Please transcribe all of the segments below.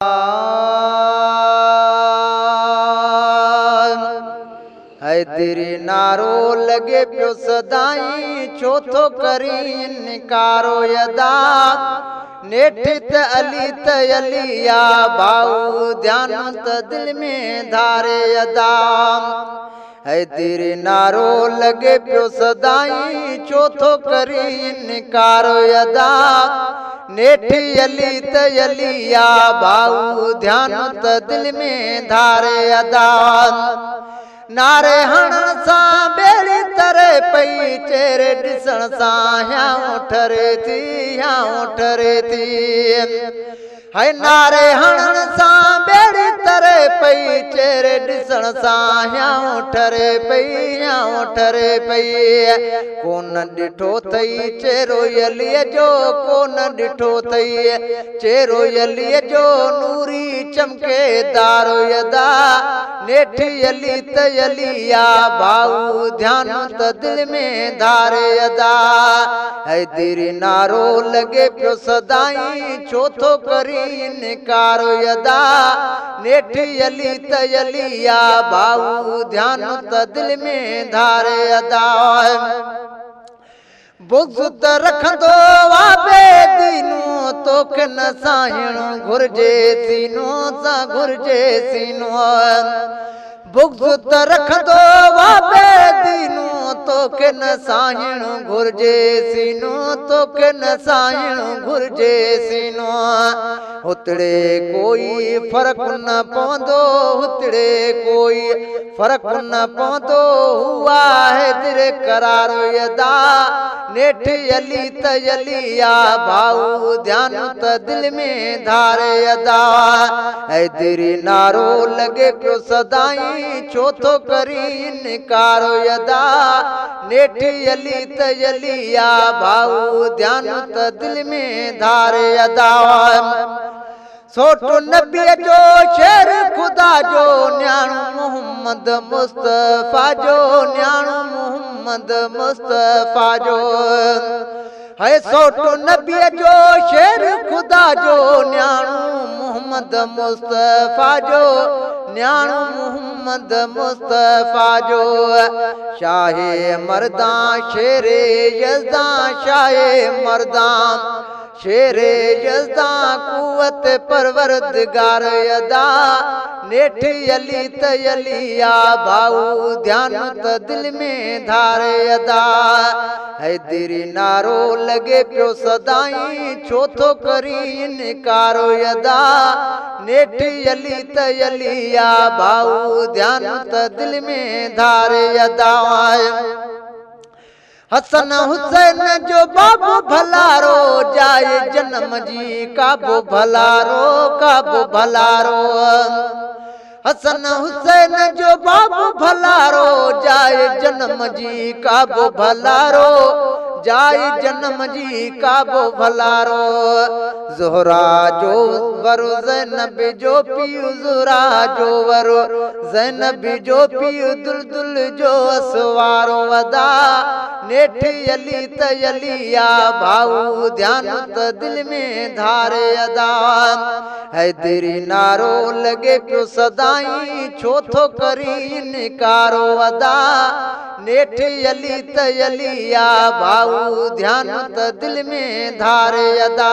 है तेरे नारो लगे पियो सदाई चौथो करी इनकारो यदा नेठित अली तलिया भाऊ ध्यान त दिल में धारे यदा है तेरे नारो लगे पियो सदाई चौथो करी इनकारो यदा नेठी अली तलिया भाऊ ध्यान त दिल में धारे यदा नारे हणण सां बेड़ी तरे पई चेहरे ॾिसण सां हियां ठरे थी है नारे हणण सां बेड़ी तरे पई चेहरे ॾिसण सां हियां ठरे पई कोन ॾिठो अथई चेहरो अलीअ जो कोन ॾिठो अथई चेहरो अलीअ जो नूरी चमकेदारो यदा नेठी अली तलिया भाऊ ध्यान त दिल में धारे यदा है तेरे नारो लगे पियो सदाई चौथो करी इनकारो यदा नेठी अली तलिया भाऊ ध्यान त दिल में धारे यदा बुग़्ज़ त रखंदो वाबे दीनो तोखे न साहिणो घुर्जे सीनो सां घुर्जे सीनो बुग़्ज़ त रखंदो वाबे दीनो तोखे न साहिणो घुर्जे सीनो तोखे न साहिणो घुर्जे सीनो हुतड़े कोई फर्क न पवंदो हुतड़े कोई फर्क न पवंदो हुआ है दिल करारो यदा नेठी अली तलिया भाऊ ध्यान त दिल में धारे यदा है तेरे नारो लगे पियो सदाई चौथो करी इनकारो यदा नेठी अली तलिया भाऊ ध्यान त दिल में धारे यदा सोटो नबीअ जो शेर खुदा जो न्याणो मोहम्मद मुस्तफा जो न्याणो मोहम्मद मुस्तफा जो है सोटो नबीअ जो शेर खुदा जो न्याणो मोहम्मद मुस्तफा जो न्याणो मोहम्मद मुस्तफा जो शाहे मर्दा शेरे यज़दा शाहे मर्दा शेरे यज़दा कुवत परवरदिगार यदा नेठी अली तलिया भाऊ ध्यान त दिल में धारे यदा है तेरे नारो लगे पियो सदाई चौथो करी इनकारो यदा नेठी अली तलिया भाऊ ध्यान त दिल में धारे यदा हसन हुसैन जो बाबू भलारो जाए जन्म जी काबो भलारो हसन हुसैन जो बाबू भलारो जाए जन्म जी काबो भलारो जाए जन्म जी काबो भलारो ज़ोहरा जो वरो ज़ैनब जो पियो ज़ोहरा जो वरो ज़ैनब जो पियो दुलदुल जो असवारो वदा नेठी अली तलिया भाऊ ध्यान त दिल में धारे यदा है तेरे नारो लगे पियो सदाई चौथो करी इनकारो वदा नेठी अली तलिया भाऊ ध्यान त दिल में धारे यदा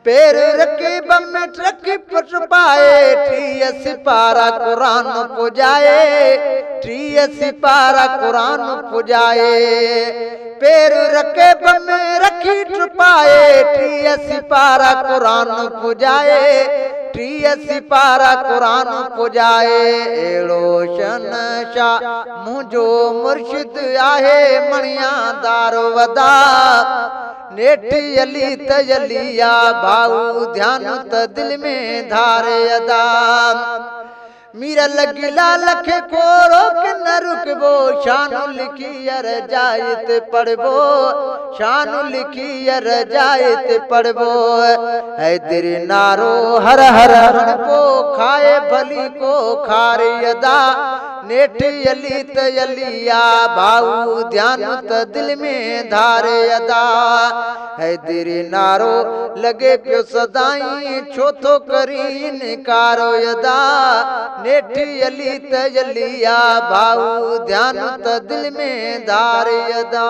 पैर रकीब में रकीब पाए टीह सिपारा कुरान पुजाए टीह सिपारा कुरान पुजाए पैर रकीब में रखी पाए टीह सिपारा कुरान पुजाए टीह सिपारा कुरान पुजाए एड़ो शहंशाह मुंहिंजो मुर्शिद आहे मणिया दारो वदा नेठी अली तलिया भाऊ ध्यान त दिल में धारे यदा मीरा लगिला लखे कोरो के न रुकबो शान लिखी रजायत पढ़बो शान लिखी रजायत पढ़बो है तेरे नारो हर हर हर को खाए भली को खारे यदा नेठी अली त अलिया भाऊ ध्यान त दिल में धारे अदा हैदरी नारो लगे पियो सदाई छो तो करी इनकारो अदा नेठी अली त अलिया भाऊ ध्यान त दिल में धारे अदा।